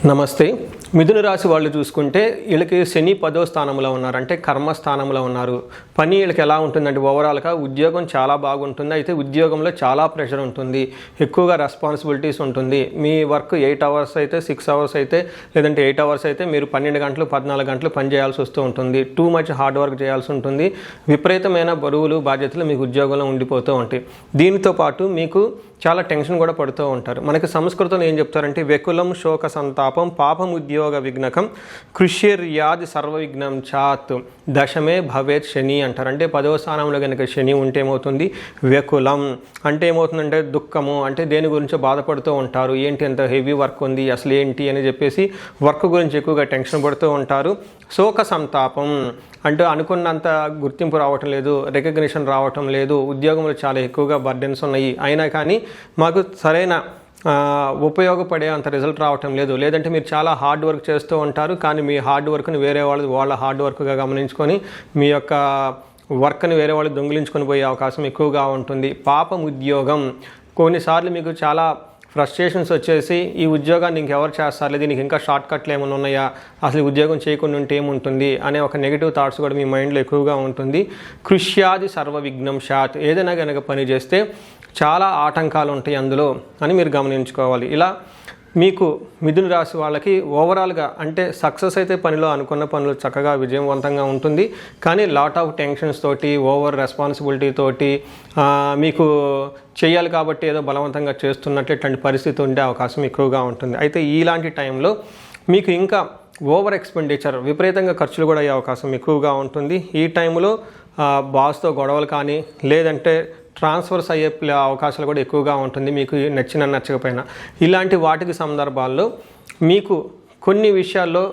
నమస్తే. మిథున రాశి వాళ్ళు చూసుకుంటే వీళ్ళకి శని 10వ స్థానంలో ఉన్నారు, అంటే కర్మ స్థానంలో ఉన్నారు. పని వీళ్ళకి ఎలా ఉంటుందంటే ఓవరాల్గా ఉద్యోగం చాలా బాగుంటుంది. అయితే ఉద్యోగంలో చాలా ప్రెషర్ ఉంటుంది, ఎక్కువగా రెస్పాన్సిబిలిటీస్ ఉంటుంది. మీ వర్క్ 8 అవర్స్ అయితే 6 అవర్స్ అయితే లేదంటే 8 అవర్స్ అయితే మీరు 12 గంటలు 14 గంటలు పని చేయాల్సి వస్తూ ఉంటుంది. టూ మచ్ హార్డ్ వర్క్ చేయాల్సి ఉంటుంది. విపరీతమైన బరువులు బాధ్యతలు మీకు ఉద్యోగంలో ఉండిపోతూ ఉంటాయి. దీనితో పాటు మీకు చాలా టెన్షన్ కూడా పడుతూ ఉంటారు. మనకి సంస్కృతంలో ఏం చెప్తారంటే వెకులం శోక సంతాపం పాపం ఉద్యోగ విఘ్నకం కృష్యర్యాది సర్వ విఘ్నం చాత్ దశమే భవేత్ శని అంటారు. అంటే 10వ స్థానంలో కనుక శని ఉంటే ఏమవుతుంది, వెకులం అంటే ఏమవుతుందంటే దుఃఖము, అంటే దేని గురించో బాధపడుతూ ఉంటారు. ఏంటి ఎంత హెవీ వర్క్ ఉంది అసలు ఏంటి అని చెప్పేసి వర్క్ గురించి ఎక్కువగా టెన్షన్ పడుతూ ఉంటారు. శోక సంతాపం అంటే అనుకున్నంత గుర్తింపు రావటం లేదు, రికగ్నిషన్ రావటం లేదు, ఉద్యోగంలో చాలా ఎక్కువగా బర్డెన్స్ ఉన్నాయి, అయినా కానీ మాకు సరైన ఉపయోగపడే అంత రిజల్ట్ రావటం లేదు. లేదంటే మీరు చాలా హార్డ్ వర్క్ చేస్తూ ఉంటారు, కానీ మీ హార్డ్ వర్క్ని వేరే వాళ్ళ హార్డ్ వర్క్గా గమనించుకొని మీ యొక్క వర్క్ని వేరే వాళ్ళు దొంగిలించుకొని పోయే అవకాశం ఎక్కువగా ఉంటుంది. పాపం ఉద్యోగం, కొన్నిసార్లు మీకు చాలా ఫ్రస్ట్రేషన్స్ వచ్చేసి ఈ ఉద్యోగాన్ని ఇంకెవరు చేస్తారు, దీనికి ఇంకా షార్ట్ కట్లు ఏమైనా ఉన్నాయా, అసలు ఉద్యోగం చేయకుండా ఉంటే ఏముంటుంది అనే ఒక నెగిటివ్ థాట్స్ కూడా మీ మైండ్లో ఎక్కువగా ఉంటుంది. కృష్యాది సర్వ విఘ్నం శాత్, ఏదైనా కనుక పని చేస్తే చాలా ఆటంకాలు ఉంటాయి అందులో అని మీరు గమనించుకోవాలి. ఇలా మీకు మిథున రాశి వాళ్ళకి ఓవరాల్గా అంటే సక్సెస్ అయితే పనిలో అనుకున్న పనులు చక్కగా విజయవంతంగా ఉంటుంది, కానీ లాట్ ఆఫ్ టెన్షన్స్ తోటి ఓవర్ రెస్పాన్సిబిలిటీ తోటి మీకు చేయాలి కాబట్టి ఏదో బలవంతంగా చేస్తున్నట్టు ఇట్లాంటి పరిస్థితి ఉండే అవకాశం ఎక్కువగా ఉంటుంది. అయితే ఇలాంటి టైంలో మీకు ఇంకా ఓవర్ ఎక్స్పెండిచర్ విపరీతంగా ఖర్చులు కూడా అయ్యే అవకాశం ఎక్కువగా ఉంటుంది. ఈ టైంలో బాస్తో గొడవలు కానీ లేదంటే ట్రాన్స్ఫర్స్ అయ్యే అవకాశాలు కూడా ఎక్కువగా ఉంటుంది, మీకు నచ్చకపోయినా. ఇలాంటి వాటికి సందర్భాల్లో మీకు కొన్ని విషయాల్లో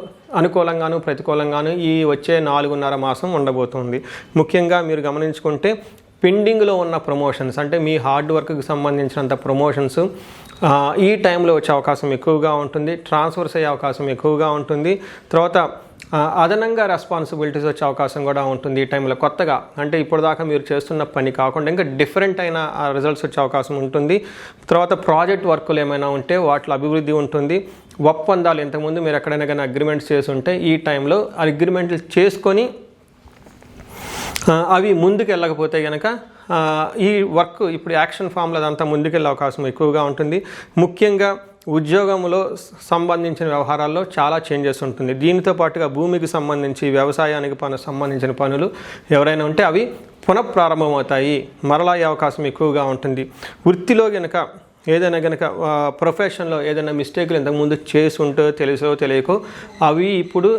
అనుకూలంగాను ప్రతికూలంగాను ఈ వచ్చే 4.5 మాసం ఉండబోతుంది. ముఖ్యంగా మీరు గమనించుకుంటే పెండింగ్లో ఉన్న ప్రమోషన్స్, అంటే మీ హార్డ్ వర్క్కి సంబంధించినంత ప్రమోషన్స్ ఈ టైంలో వచ్చే అవకాశం ఎక్కువగా ఉంటుంది. ట్రాన్స్ఫర్స్ అయ్యే అవకాశం ఎక్కువగా ఉంటుంది. తర్వాత అదనంగా రెస్పాన్సిబిలిటీస్ వచ్చే అవకాశం కూడా ఉంటుంది ఈ టైంలో. కొత్తగా అంటే ఇప్పటిదాకా మీరు చేస్తున్న పని కాకుండా ఇంకా డిఫరెంట్ అయిన రిజల్ట్స్ వచ్చే అవకాశం ఉంటుంది. తర్వాత ప్రాజెక్ట్ వర్కులు ఏమైనా ఉంటే వాటిలో అభివృద్ధి ఉంటుంది. ఒప్పందాలు ఇంతకుముందు మీరు ఎక్కడైనా కానీ అగ్రిమెంట్స్ చేసి ఉంటే ఈ టైంలో అగ్రిమెంట్లు చేసుకొని అవి ముందుకు వెళ్ళకపోతే కనుక ఈ వర్క్ ఇప్పుడు యాక్షన్ ఫామ్లో అదంతా ముందుకెళ్ళే అవకాశం ఎక్కువగా ఉంటుంది. ముఖ్యంగా ఉద్యోగంలో సంబంధించిన వ్యవహారాల్లో చాలా చేంజెస్ ఉంటుంది. దీనితో పాటుగా భూమికి సంబంధించి వ్యవసాయానికి సంబంధించిన పనులు ఎవరైనా ఉంటే అవి పునఃప్రారంభమవుతాయి, మరలా అయ్యే అవకాశం ఎక్కువగా ఉంటుంది. వృత్తిలో కనుక ఏదైనా కనుక ప్రొఫెషన్లో ఏదైనా మిస్టేక్లు ఇంతకుముందు చేసి ఉంటో తెలుసో తెలియకో అవి ఇప్పుడు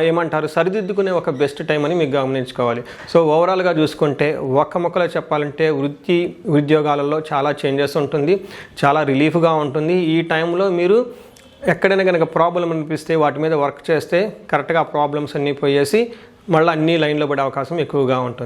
ఏమంటారు సరిదిద్దుకునే ఒక బెస్ట్ టైం అని మీకు గమనించుకోవాలి. సో ఓవరాల్గా చూసుకుంటే ఒక్క మొక్కలో చెప్పాలంటే వృత్తి ఉద్యోగాలలో చాలా చేంజెస్ ఉంటుంది, చాలా రిలీఫ్గా ఉంటుంది. ఈ టైంలో మీరు ఎక్కడైనా కనుక ప్రాబ్లం అనిపిస్తే వాటి మీద వర్క్ చేస్తే కరెక్ట్గా ఆ ప్రాబ్లమ్స్ అన్నీ పోయేసి మళ్ళీ అన్ని లైన్లో పడే అవకాశం ఎక్కువగా ఉంటుంది.